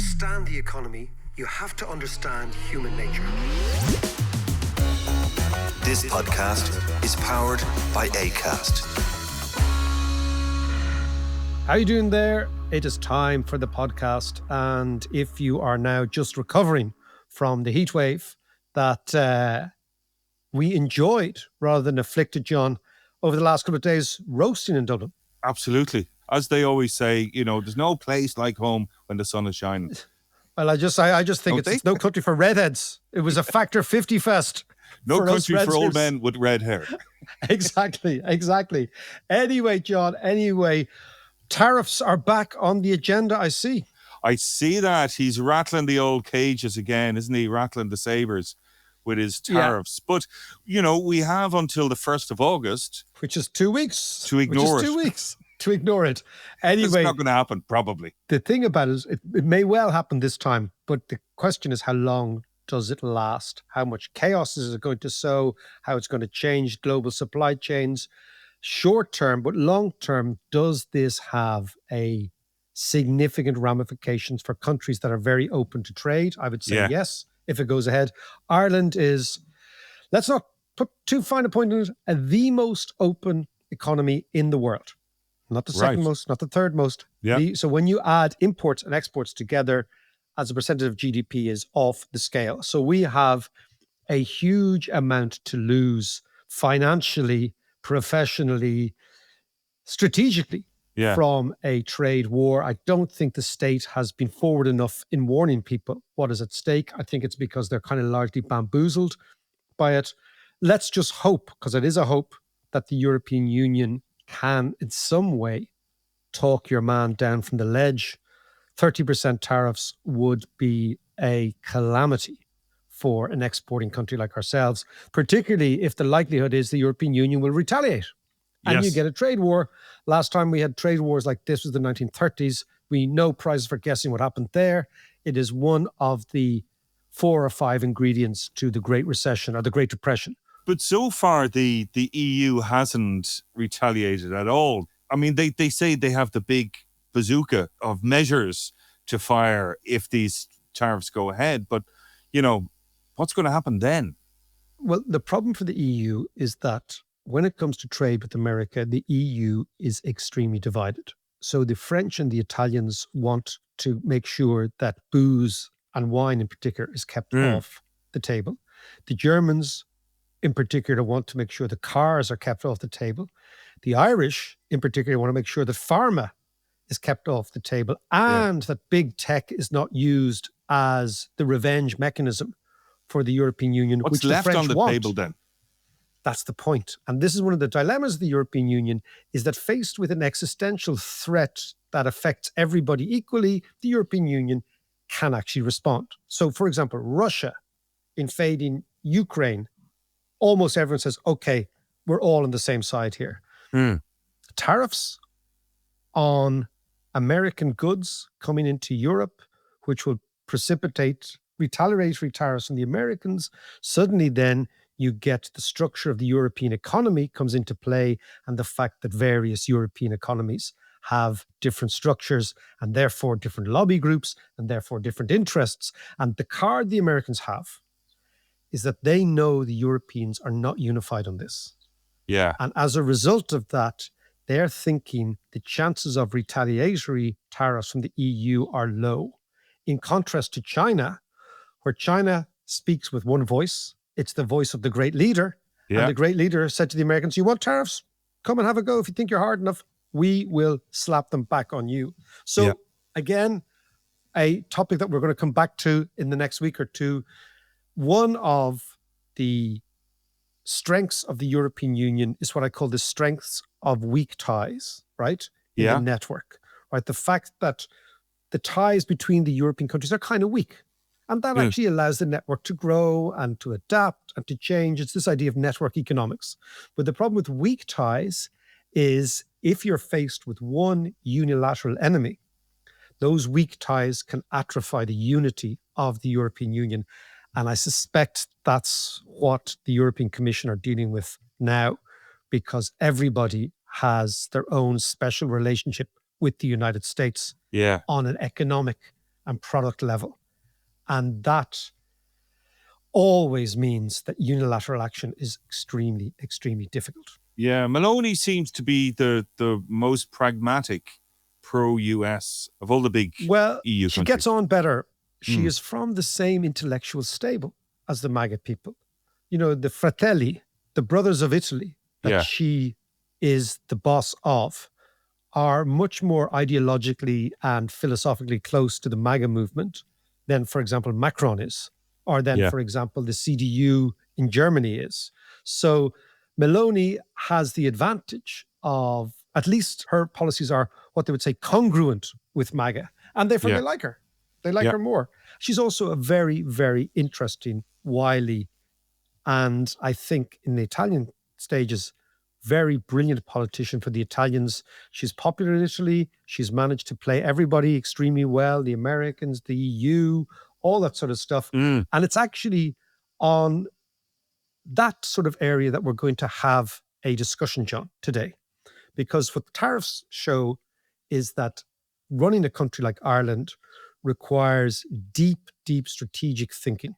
understand the economy, you have to understand human nature. This podcast is powered by Acast. How are you doing there? It is time for the podcast. And if you are now just recovering from the heat wave that we enjoyed rather than afflicted, John, over the last couple of days, roasting in Dublin. Absolutely. As they always say, you know, there's no place like home when the sun is shining. Well, I just think it's no country for redheads. It was a factor 50 fest. No country for old men with red hair. Exactly. Anyway, John, tariffs are back on the agenda, I see. I see that. He's rattling the old cages again, isn't he? Rattling the sabres with his tariffs. Yeah. But, you know, we have until the 1st of August. Which is 2 weeks. To ignore it. 2 weeks to ignore it. Anyway. It's not going to happen, probably. The thing about it is it may well happen this time, but the question is how long does it last? How much chaos is it going to sow? How it's going to change global supply chains? Short term, but long term, does this have a significant ramifications for countries that are very open to trade? I would say yes, if it goes ahead. Ireland is, let's not put too fine a point on it, the most open economy in the world. Not the second most, not the third most. Yeah. So when you add imports and exports together as a percentage of GDP is off the scale. So we have a huge amount to lose financially, professionally, strategically from a trade war. I don't think the state has been forward enough in warning people what is at stake. I think it's because they're kind of largely bamboozled by it. Let's just hope, because it is a hope, that the European Union can in some way talk your man down from the ledge. 30% tariffs would be a calamity for an exporting country like ourselves, particularly if the likelihood is the European Union will retaliate. And you get a trade war. Last time we had trade wars like this was the 1930s. We know prizes for guessing what happened there. It is one of the 4 or 5 ingredients to the Great Recession or the Great Depression. But so far, the EU hasn't retaliated at all. I mean, they say they have the big bazooka of measures to fire if these tariffs go ahead. But, you know, what's going to happen then? Well, the problem for the EU is that when it comes to trade with America, the EU is extremely divided. So the French and the Italians want to make sure that booze and wine in particular is kept off the table. The Germans in particular want to make sure the cars are kept off the table. The Irish in particular want to make sure that pharma is kept off the table and that big tech is not used as the revenge mechanism for the European Union. What's which left the French on the want. table then? That's the point. And this is one of the dilemmas of the European Union, is that faced with an existential threat that affects everybody equally, the European Union can actually respond. So, for example, Russia invading Ukraine, almost everyone says, okay, we're all on the same side here. Tariffs on American goods coming into Europe, which will precipitate retaliatory tariffs on the Americans, suddenly then you get the structure of the European economy comes into play, and the fact that various European economies have different structures and therefore different lobby groups and therefore different interests. And the card the Americans have is that they know the Europeans are not unified on this. Yeah. And as a result of that, they're thinking the chances of retaliatory tariffs from the EU are low. In contrast to China, where China speaks with one voice, it's the voice of the great leader. Yeah. And the great leader said to the Americans, you want tariffs? Come and have a go. If you think you're hard enough, we will slap them back on you. So again, a topic that we're going to come back to in the next week or two. One of the strengths of the European Union is what I call the strengths of weak ties, right? In the network, right? The fact that the ties between the European countries are kind of weak. And that actually allows the network to grow and to adapt and to change. It's this idea of network economics. But the problem with weak ties is if you're faced with one unilateral enemy, those weak ties can atrophy the unity of the European Union. And I suspect that's what the European Commission are dealing with now, because everybody has their own special relationship with the United States on an economic and product level. And that always means that unilateral action is extremely, extremely difficult. Yeah, Maloney seems to be the most pragmatic pro-US of all the big Well, EU she countries. gets on better. She Mm. is from the same intellectual stable as the MAGA people. You know, the Fratelli, the brothers of Italy, that Yeah. she is the boss of, are much more ideologically and philosophically close to the MAGA movement than, for example, Macron is, or than, Yeah. for example, the CDU in Germany is. So Meloni has the advantage of, at least her policies are what they would say congruent with MAGA, and therefore Yeah. they like her. They like Yeah. her more. She's also a very, very interesting, wily, and I think in the Italian stages, very brilliant politician for the Italians. She's popular in Italy. She's managed to play everybody extremely well, the Americans, the EU, all that sort of stuff. Mm. And it's actually on that sort of area that we're going to have a discussion, John, today. Because what the tariffs show is that running a country like Ireland requires deep, deep strategic thinking.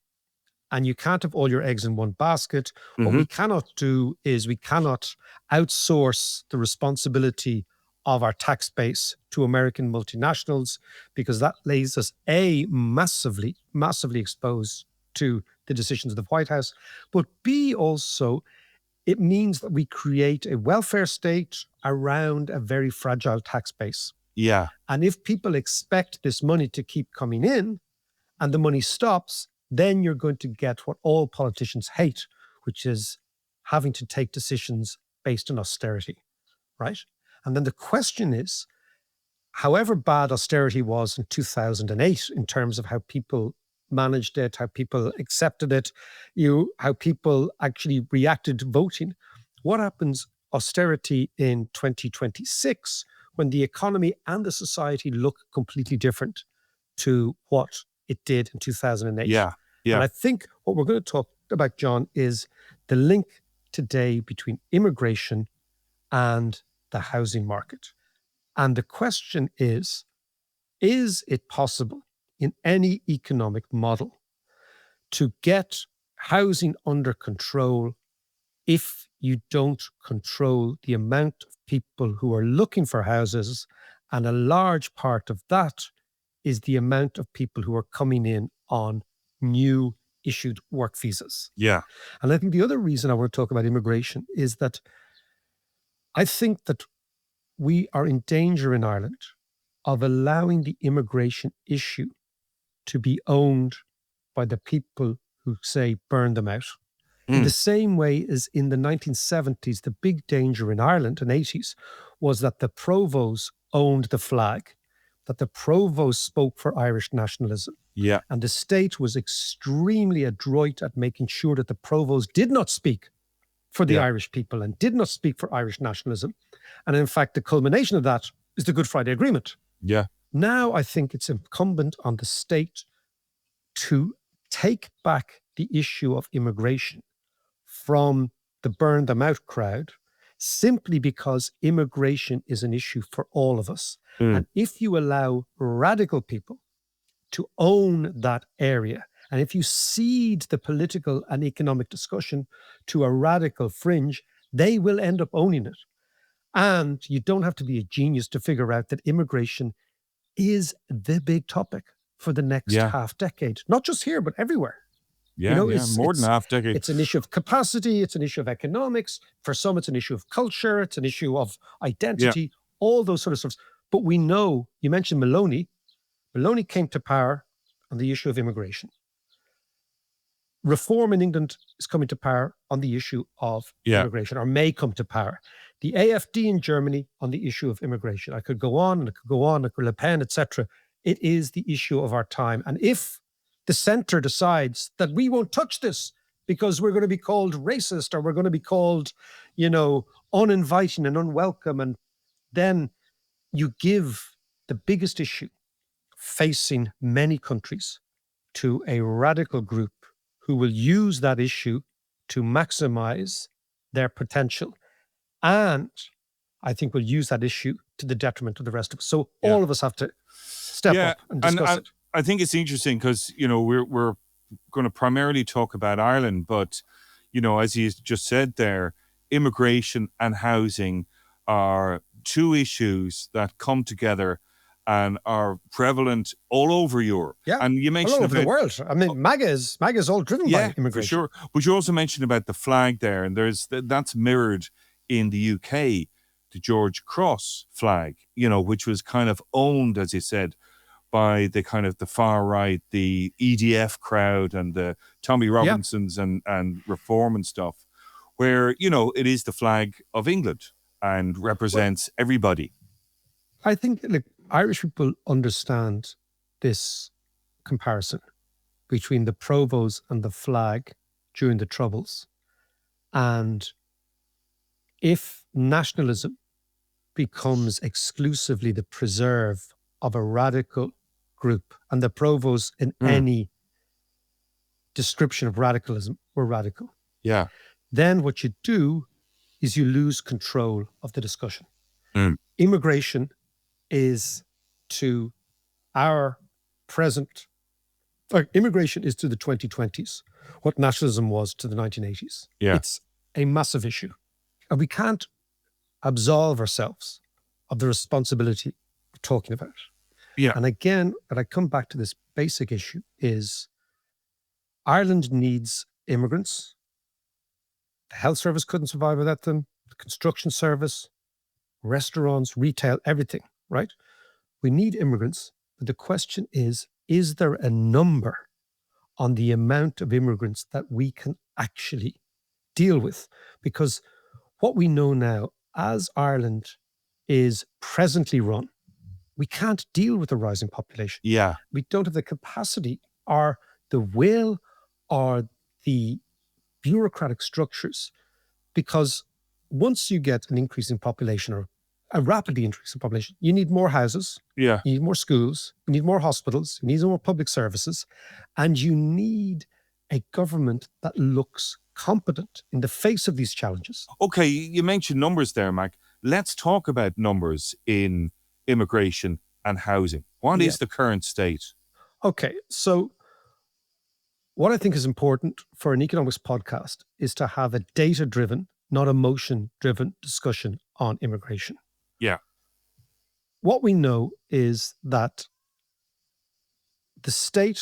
And you can't have all your eggs in one basket. What we cannot do is we cannot outsource the responsibility of our tax base to American multinationals, because that lays us A, massively, massively exposed to the decisions of the White House, but B, also, it means that we create a welfare state around a very fragile tax base. Yeah. And if people expect this money to keep coming in and the money stops, then you're going to get what all politicians hate, which is having to take decisions based on austerity, right? And then the question is, however bad austerity was in 2008 in terms of how people managed it, how people accepted it, how people actually reacted to voting, what happens austerity in 2026 when the economy and the society look completely different to what it did in 2008? Yeah. Yeah. And I think what we're going to talk about, John, is the link today between immigration and the housing market. And the question is it possible in any economic model to get housing under control if you don't control the amount of people who are looking for houses? And a large part of that is the amount of people who are coming in on new issued work visas. Yeah. And I think the other reason I want to talk about immigration is that I think that we are in danger in Ireland of allowing the immigration issue to be owned by the people who say burn them out. In the same way as in the 1970s, the big danger in Ireland and 80s was that the provosts owned the flag, that the provost spoke for Irish nationalism. Yeah. And the state was extremely adroit at making sure that the provost did not speak for the Irish people and did not speak for Irish nationalism. And in fact, the culmination of that is the Good Friday Agreement. Yeah. Now I think it's incumbent on the state to take back the issue of immigration from the burn them out crowd, simply because immigration is an issue for all of us. And if you allow radical people to own that area, and if you cede the political and economic discussion to a radical fringe, they will end up owning it. And you don't have to be a genius to figure out that immigration is the big topic for the next half decade, not just here, but everywhere. Yeah, more than half decade. It's an issue of capacity. It's an issue of economics. For some, it's an issue of culture. It's an issue of identity, all those sort of stuff. But we know, you mentioned Maloney. Maloney came to power on the issue of immigration. Reform in England is coming to power on the issue of immigration, or may come to power. The AfD in Germany on the issue of immigration. I could go on and I could go on, like Le Pen, etc. It is the issue of our time. And if the center decides that we won't touch this because we're going to be called racist, or we're going to be called, uninviting and unwelcome, and then you give the biggest issue facing many countries to a radical group who will use that issue to maximize their potential. And I think will use that issue to the detriment of the rest of us. So all of us have to step up and discuss it. I think it's interesting because, we're going to primarily talk about Ireland, but, as you just said there, immigration and housing are two issues that come together and are prevalent all over Europe. Yeah, and you mentioned all over the world. I mean, MAGA is all driven by immigration. for sure. But you also mentioned about the flag there, and that's mirrored in the UK, the George Cross flag, which was kind of owned, as you said, by the kind of the far right, the EDF crowd and the Tommy Robinsons and Reform and stuff, where, it is the flag of England and represents everybody. I think Irish people understand this comparison between the Provos and the flag during the Troubles. And if nationalism becomes exclusively the preserve of a radical group, and the Provos in any description of radicalism were radical, then what you do is you lose control of the discussion. Immigration is to our present, immigration is to the 2020s what nationalism was to the 1980s. It's a massive issue. And we can't absolve ourselves of the responsibility of talking about it. And again, when I come back to this basic issue is Ireland needs immigrants. The health service couldn't survive without them. The construction service, restaurants, retail, everything, right? We need immigrants. But the question is there a number on the amount of immigrants that we can actually deal with? Because what we know now, as Ireland is presently run, we can't deal with the rising population. We don't have the capacity or the will or the bureaucratic structures, because once you get an increase in population or a rapidly increasing population, you need more houses, you need more schools, you need more hospitals, you need more public services, and you need a government that looks competent in the face of these challenges. Okay, you mentioned numbers there, Mac. Let's talk about numbers in immigration and housing. What is the current state? Okay, so what I think is important for an economics podcast is to have a data-driven, not emotion-driven discussion on immigration. What we know is that the state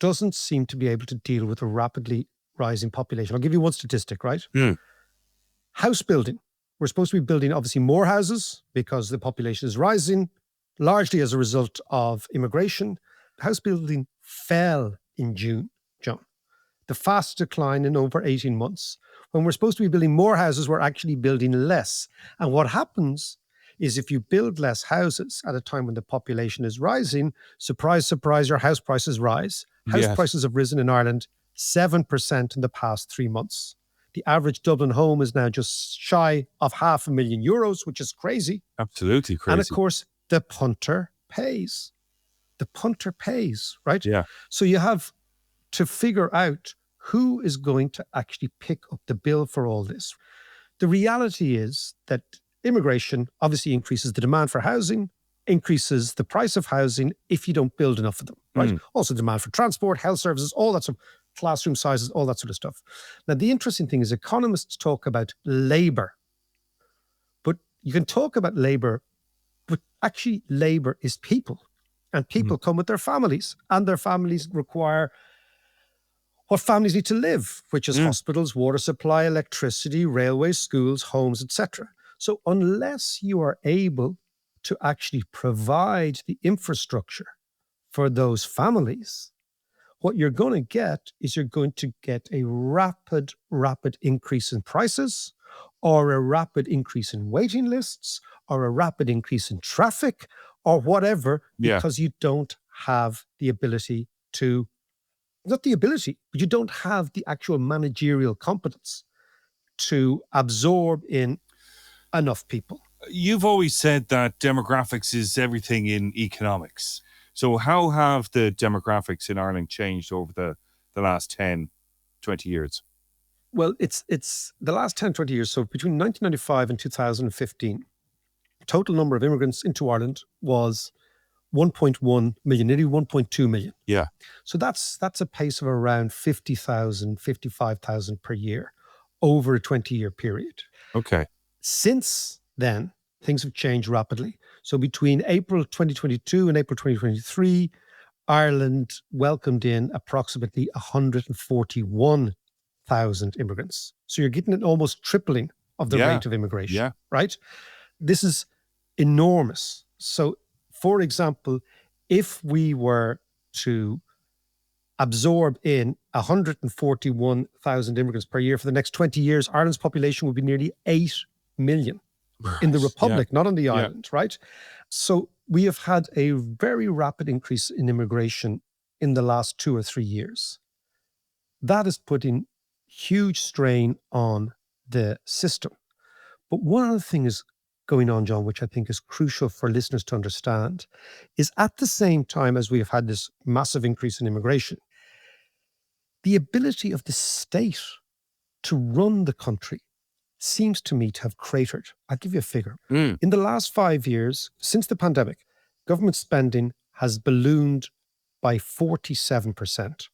doesn't seem to be able to deal with a rapidly rising population. I'll give you one statistic, right? House building. We're supposed to be building obviously more houses because the population is rising, largely as a result of immigration. House building fell in June, John. The fastest decline in over 18 months. When we're supposed to be building more houses, we're actually building less. And what happens is if you build less houses at a time when the population is rising, surprise, surprise, your house prices rise. House prices have risen in Ireland 7% in the past 3 months. The average Dublin home is now just shy of €500,000, which is crazy. Absolutely crazy. And of course, the punter pays. The punter pays, right? So you have to figure out who is going to actually pick up the bill for all this. The reality is that immigration obviously increases the demand for housing, increases the price of housing if you don't build enough of them, right? Also demand for transport, health services, all that sort of classroom sizes, all that sort of stuff. Now, the interesting thing is economists talk about labor, but you can talk about labor, but actually labor is people, and people come with their families, and their families require what families need to live, which is hospitals, water supply, electricity, railways, schools, homes, etc. So unless you are able to actually provide the infrastructure for those families, what you're going to get is you're going to get a rapid increase in prices, or a rapid increase in waiting lists, or a rapid increase in traffic, or whatever, because you don't have the ability to, not the ability, but you don't have the actual managerial competence to absorb in enough people. You've always said that demographics is everything in economics. So how have the demographics in Ireland changed over the last 10, 20 years? Well, it's the last 10, 20 years. So between 1995 and 2015, the total number of immigrants into Ireland was 1.1 million, nearly 1.2 million. Yeah. So that's a pace of around 50,000, 55,000 per year over a 20-year period. Okay. Since then, things have changed rapidly. So between April 2022 and April 2023, Ireland welcomed in approximately 141,000 immigrants. So you're getting an almost tripling of the rate of immigration, right? This is enormous. So, for example, if we were to absorb in 141,000 immigrants per year for the next 20 years, Ireland's population would be nearly 8 million in the Republic, not on the island, right? So we have had a very rapid increase in immigration in the last 2 or 3 years. That is putting huge strain on the system. But one other thing is going on, John, which I think is crucial for listeners to understand, is at the same time as we have had this massive increase in immigration, the ability of the state to run the country seems to me to have cratered. I'll give you a figure. In the last 5 years, since the pandemic, government spending has ballooned by 47%,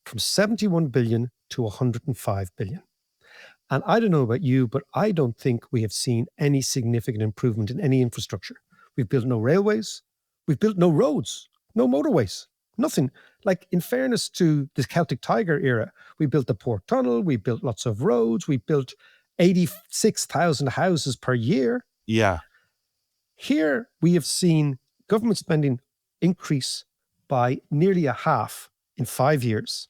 from 71 billion to 105 billion. And I don't know about you, but I don't think we have seen any significant improvement in any infrastructure. We've built no railways. We've built no roads, no motorways, nothing. Like, in fairness to the Celtic Tiger era, we built the Port Tunnel, we built lots of roads, we built 86,000 houses per year. Yeah. Here we have seen government spending increase by nearly a half in 5 years.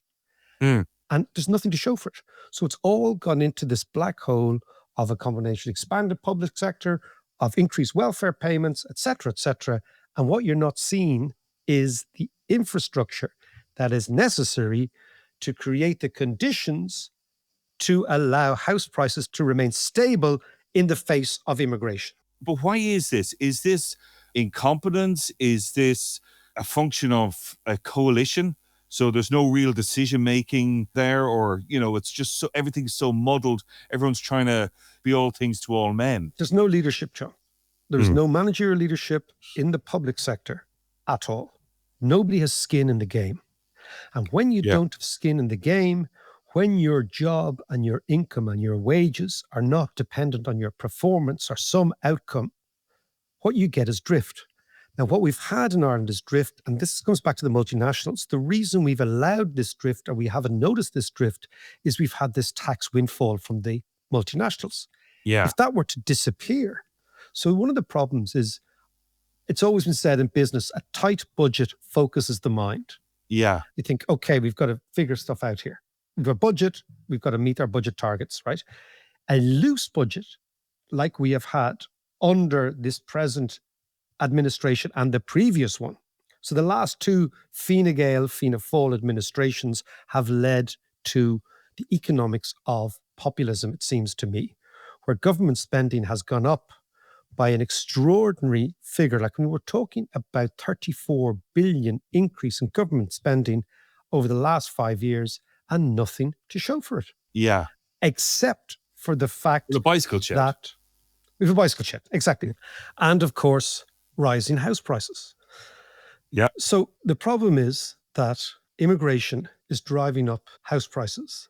And there's nothing to show for it. So it's all gone into this black hole of a combination of expanded public sector, of increased welfare payments, et cetera, and what you're not seeing is the infrastructure that is necessary to create the conditions to allow house prices to remain stable in the face of immigration. But why is this? Is this incompetence? Is this a function of a coalition? So there's no real decision making there, or, it's just so everything's so muddled. Everyone's trying to be all things to all men. There's no leadership, John. There's no managerial leadership in the public sector at all. Nobody has skin in the game. And when you don't have skin in the game, when your job and your income and your wages are not dependent on your performance or some outcome, what you get is drift. Now, what we've had in Ireland is drift, and this comes back to the multinationals. The reason we've allowed this drift, or we haven't noticed this drift, is we've had this tax windfall from the multinationals. Yeah. If that were to disappear, so one of the problems is, it's always been said in business, a tight budget focuses the mind. Yeah. You think, okay, we've got to figure stuff out here. We've got a budget, we've got to meet our budget targets, right? A loose budget, like we have had under this present administration and the previous one. So the last two Fine Gael, Fianna Fáil administrations have led to the economics of populism, it seems to me, where government spending has gone up by an extraordinary figure. Like, when we're talking about 34 billion increase in government spending over the last 5 years and nothing to show for it. Yeah. Except for the fact the bicycle check. that we have a bicycle check, exactly. And of course, rising house prices. Yeah. So the problem is that immigration is driving up house prices,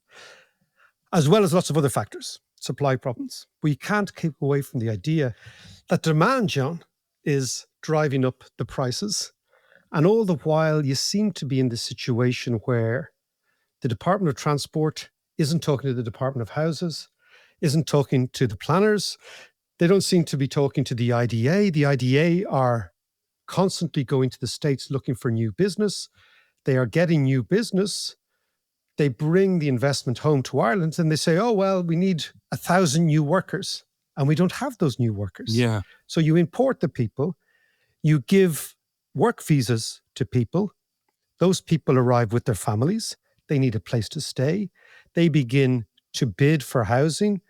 as well as lots of other factors, supply problems. We can't keep away from the idea that demand, John, is driving up the prices. And all the while, you seem to be in this situation where the Department of Transport isn't talking to the Department of Houses, isn't talking to the planners. They don't seem to be talking to the IDA. The IDA are constantly going to the States looking for new business. They are getting new business. They bring the investment home to Ireland and they say, oh, well, we need 1,000 new workers. And we don't have those new workers. Yeah. So you import the people, you give work visas to people. Those people arrive with their families. They need a place to stay. They begin to bid for housing.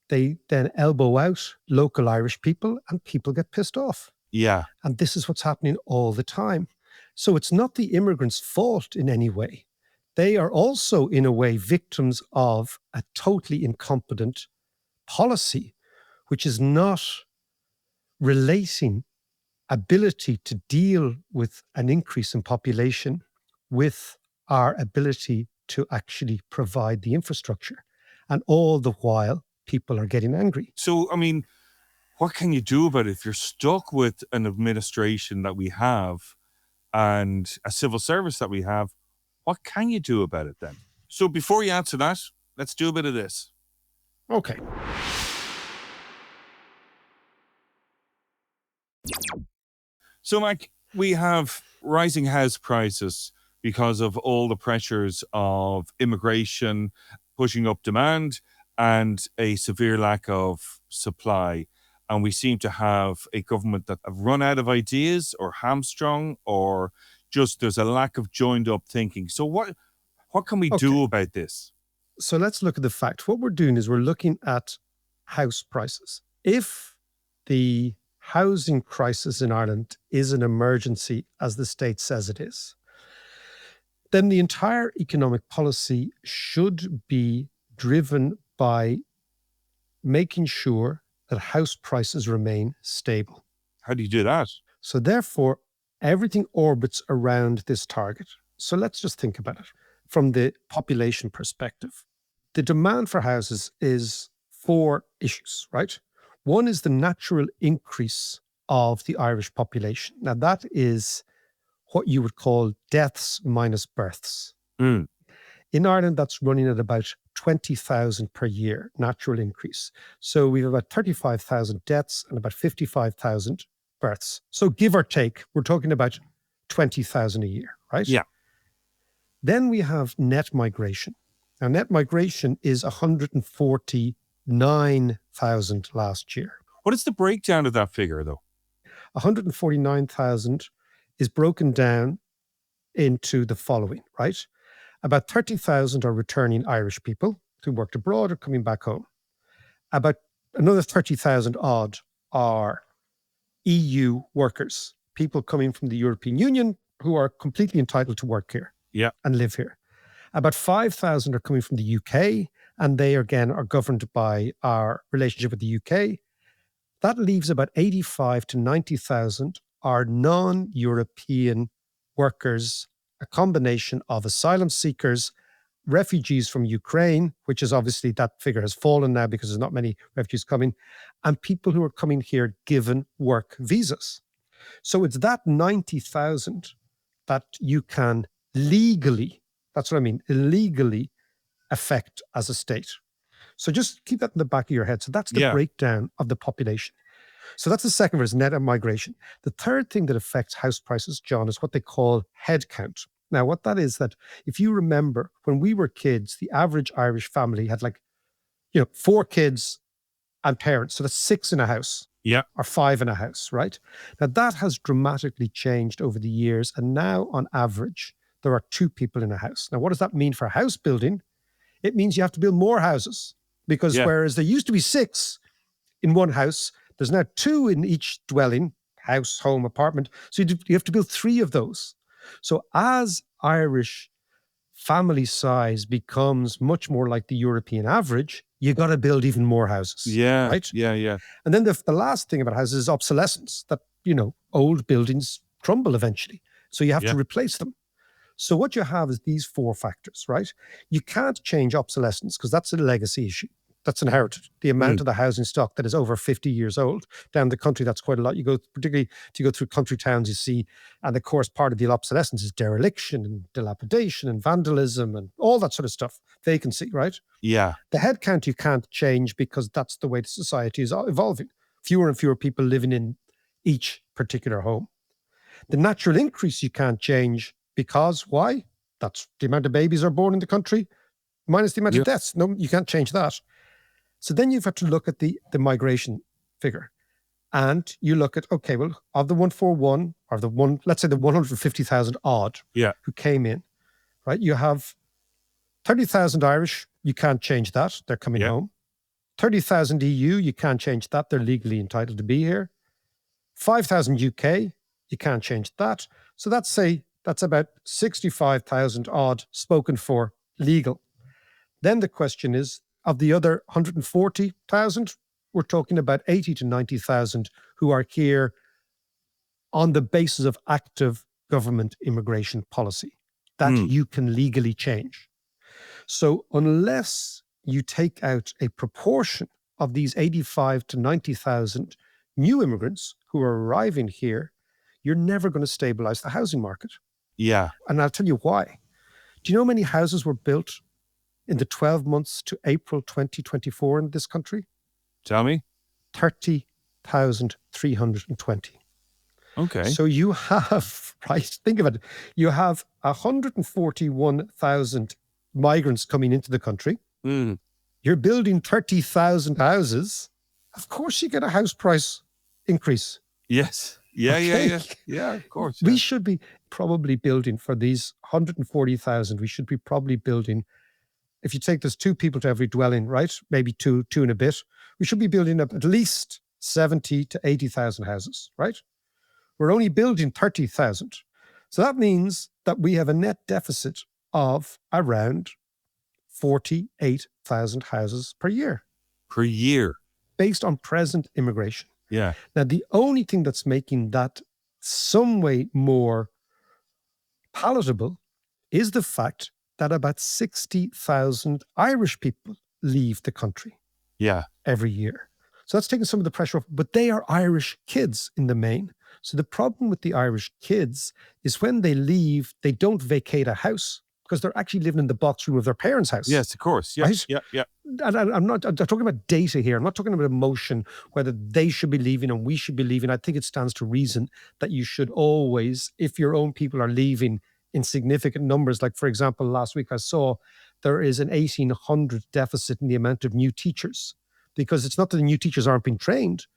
They then elbow out local Irish people and people get pissed off. Yeah. And this is what's happening all the time. So it's not the immigrants' fault in any way. They are also, in a way, victims of a totally incompetent policy, which is not relating ability to deal with an increase in population with our ability to actually provide the infrastructure. And all the while, people are getting angry. So, I mean, what can you do about it if you're stuck with an administration that we have and a civil service that we have? What can you do about it then? So before you answer that, let's do a bit of this. Okay. So, Mike, we have rising house prices because of all the pressures of immigration pushing up demand and a severe lack of supply. And we seem to have a government that have run out of ideas or hamstrung, or just there's a lack of joined up thinking. So what can we do about this? So let's look at the fact. What we're doing is we're looking at house prices. If the housing crisis in Ireland is an emergency, as the state says it is, then the entire economic policy should be driven by making sure that house prices remain stable. How do you do that? So therefore, everything orbits around this target. So let's just think about it from the population perspective. The demand for houses is 4 issues, right? One is the natural increase of the Irish population. Now, that is what you would call deaths minus births. Mm. In Ireland, that's running at about 20,000 per year, natural increase. So we have about 35,000 deaths and about 55,000 births. So give or take, we're talking about 20,000 a year, right? Yeah. Then we have net migration. Now, net migration is 149,000 last year. What is the breakdown of that figure, though? 149,000 is broken down into the following, right? About 30,000 are returning Irish people who worked abroad or coming back home. About another 30,000 odd are EU workers, people coming from the European Union who are completely entitled to work here and live here. About 5,000 are coming from the UK, and they again are governed by our relationship with the UK. That leaves about 85 to 90,000 are non-European workers, a combination of asylum seekers, refugees from Ukraine, which is obviously that figure has fallen now because there's not many refugees coming, and people who are coming here given work visas. So it's that 90,000 that you can legally, that's what I mean, illegally affect as a state. So just keep that in the back of your head. So that's the breakdown of the population. So that's the second verse, net migration. The third thing that affects house prices, John, is what they call head count. Now, what that is, that if you remember, when we were kids, the average Irish family had 4 kids and parents. So that's 6 in a house. Or 5 in a house, right? Now, that has dramatically changed over the years. And now, on average, there are 2 people in a house. Now, what does that mean for house building? It means you have to build more houses, because whereas there used to be 6 in one house, there's now 2 in each dwelling, house, home, apartment. So you have to build 3 of those. So as Irish family size becomes much more like the European average, you got to build even more houses. Right? Yeah. And then the last thing about houses is obsolescence, that, old buildings crumble eventually. So you have to replace them. So what you have is these 4 factors, right? You can't change obsolescence because that's a legacy issue. That's inherited. The amount of the housing stock that is over 50 years old down the country, that's quite a lot. Particularly if you go through country towns, you see, and of course, part of the obsolescence is dereliction and dilapidation and vandalism and all that sort of stuff. Vacancy, right? Yeah. The head count you can't change because that's the way the society is evolving. Fewer and fewer people living in each particular home. The natural increase you can't change because why? That's the amount of babies are born in the country minus the amount of deaths. No, you can't change that. So then you've got to look at the migration figure, and you look at, okay, well, of the 141 or let's say the 150,000 odd who came in, right? You have 30,000 Irish, you can't change that. They're coming home. 30,000 EU, you can't change that. They're legally entitled to be here. 5,000 UK, you can't change that. So that's about 65,000 odd spoken for legal. Then the question is, of the other 140,000, we're talking about 80 to 90,000 who are here on the basis of active government immigration policy that you can legally change. So unless you take out a proportion of these 85 to 90,000 new immigrants who are arriving here, you're never going to stabilize the housing market. Yeah. And I'll tell you why. Do you know how many houses were built in the 12 months to April 2024 in this country? Tell me. 30,320. Okay. So you have, right, think of it, you have 141,000 migrants coming into the country. You're building 30,000 houses. Of course you get a house price increase. Yes. Yeah, Okay. Yeah, of course. We should be probably building for these 140,000, we should be probably building, if you take there's 2 people to every dwelling, right? Maybe two and a bit. We should be building up at least 70 to 80,000 houses, right? We're only building 30,000. So that means that we have a net deficit of around 48,000 houses per year. Per year. Based on present immigration. Yeah. Now, the only thing that's making that some way more palatable is the fact that about 60,000 Irish people leave the country every year. So that's taking some of the pressure off, but they are Irish kids in the main. So the problem with the Irish kids is when they leave, they don't vacate a house because they're actually living in the box room of their parents' house. Yes, of course. Yeah, right? yeah. And I'm talking about data here. I'm not talking about emotion, whether they should be leaving and we should be leaving. I think it stands to reason that you should always, if your own people are leaving in significant numbers, like for example, last week I saw there is an 1,800 deficit in the amount of new teachers, because it's not that the new teachers aren't being trained,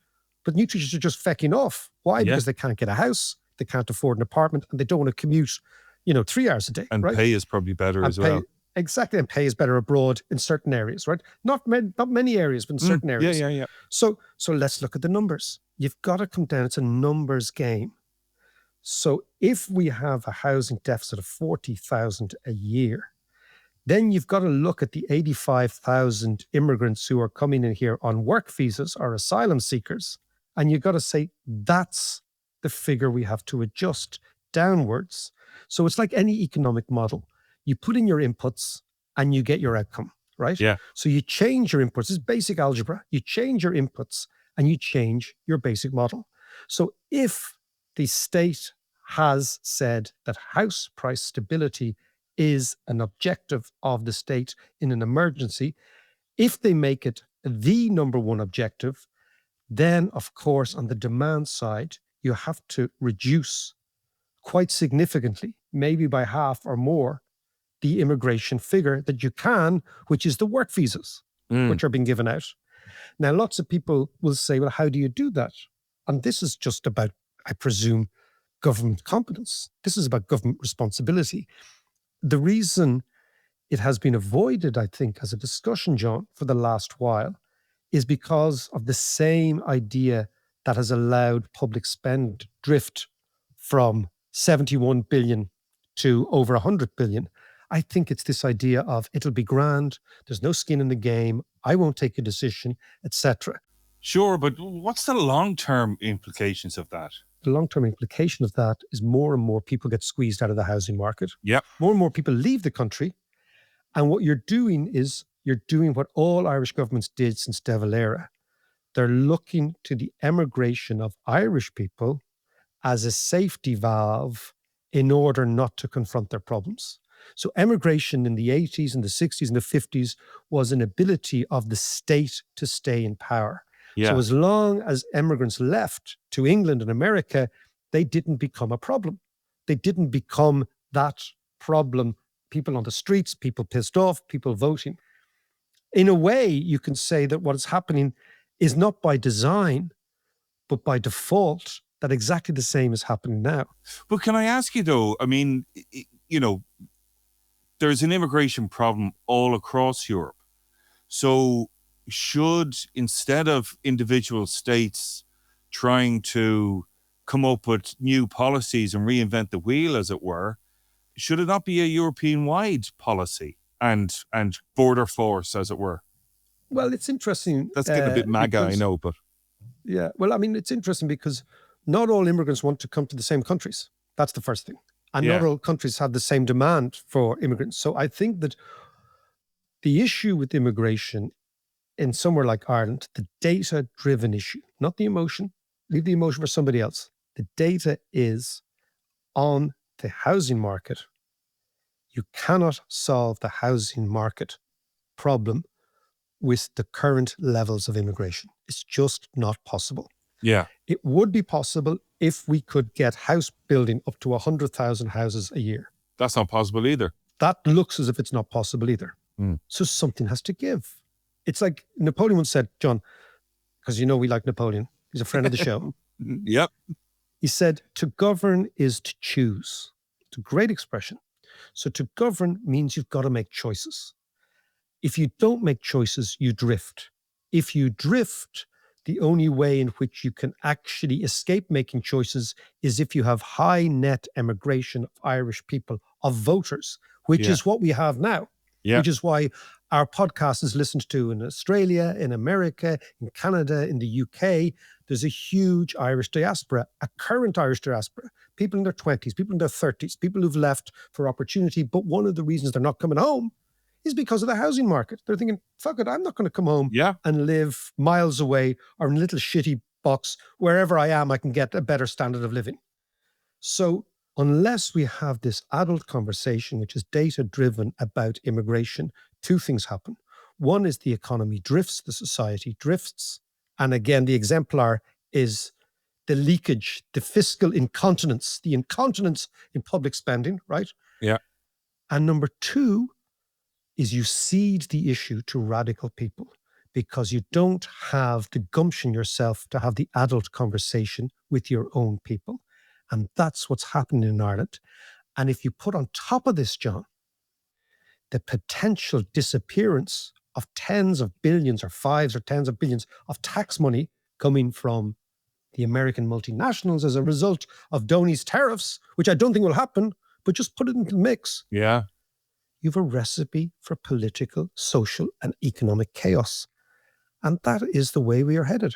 but new teachers are just fecking off. Why? Yeah. Because they can't get a house, they can't afford an apartment, and they don't want to commute, 3 hours a day. And right? pay is probably better And as well. Exactly, and pay is better abroad in certain areas, right? Not many areas, but in certain areas. Yeah. So let's look at the numbers. You've got to come down. It's a numbers game. So if we have a housing deficit of 40,000 a year, then you've got to look at the 85,000 immigrants who are coming in here on work visas or asylum seekers, and you've got to say that's the figure we have to adjust downwards. So it's like any economic model. You put in your inputs and you get your outcome, right? Yeah. So you change your inputs. This is basic algebra. You change your inputs and you change your basic model. So if the state has said that house price stability is an objective of the state in an emergency, if they make it the number one objective, then of course on the demand side, you have to reduce quite significantly, maybe by half or more, the immigration figure that you can, which is the work visas, which are being given out. Now, lots of people will say, well, how do you do that? And this is just about, I presume, government competence. This is about government responsibility. The reason it has been avoided, I think, as a discussion, John, for the last while, is because of the same idea that has allowed public spend drift from 71 billion to over 100 billion. I think it's this idea of it'll be grand, there's no skin in the game, I won't take a decision, etc. Sure, but what's the long-term implications of that? The long-term implication of that is more and more people get squeezed out of the housing market. Yeah. More and more people leave the country. And what you're doing is you're doing what all Irish governments did since De Valera. They're looking to the emigration of Irish people as a safety valve in order not to confront their problems. So emigration in the 80s and the 60s and the 50s was an ability of the state to stay in power. Yeah. So as long as immigrants left to England and America, they didn't become a problem. They didn't become that problem. People on the streets, people pissed off, people voting. In a way, you can say that what is happening is not by design, but by default, that exactly the same is happening now. But can I ask you though, I mean, there's an immigration problem all across Europe. So should, instead of individual states trying to come up with new policies and reinvent the wheel, as it were, should it not be a European-wide policy and border force, as it were? Well, it's interesting. That's getting a bit MAGA, I know, but... Yeah, well, I mean, it's interesting because not all immigrants want to come to the same countries. That's the first thing. And not Yeah. all countries have the same demand for immigrants. So I think that the issue with immigration in somewhere like Ireland, the data-driven issue, not the emotion, leave the emotion for somebody else. The data is on the housing market. You cannot solve the housing market problem with the current levels of immigration. It's just not possible. Yeah. It would be possible if we could get house building up to 100,000 houses a year. That's not possible either. That looks as if it's not possible either. Mm. So something has to give. It's like Napoleon once said, John, because you know we like Napoleon. He's a friend of the show. Yep. He said, to govern is to choose. It's a great expression. So to govern means you've got to make choices. If you don't make choices, you drift. If you drift, the only way in which you can actually escape making choices is if you have high net emigration of Irish people, of voters, which is what we have now. Yeah. Which is why our podcast is listened to in Australia, in America, in Canada, in the UK. There's a huge Irish diaspora, a current Irish diaspora, people in their 20s, people in their 30s, people who've left for opportunity. But one of the reasons they're not coming home is because of the housing market. They're thinking, fuck it, I'm not going to come home and live miles away or in a little shitty box. Wherever I am, I can get a better standard of living. So unless we have this adult conversation, which is data-driven about immigration, two things happen. One is the economy drifts, the society drifts. And again, the exemplar is the leakage, the fiscal incontinence, the incontinence in public spending, right? Yeah. And number two is you cede the issue to radical people because you don't have the gumption yourself to have the adult conversation with your own people. And that's what's happening in Ireland. And if you put on top of this, John, the potential disappearance of tens of billions or fives or tens of billions of tax money coming from the American multinationals as a result of Donny's tariffs, which I don't think will happen, but just put it into the mix. Yeah. You have a recipe for political, social, and economic chaos. And that is the way we are headed.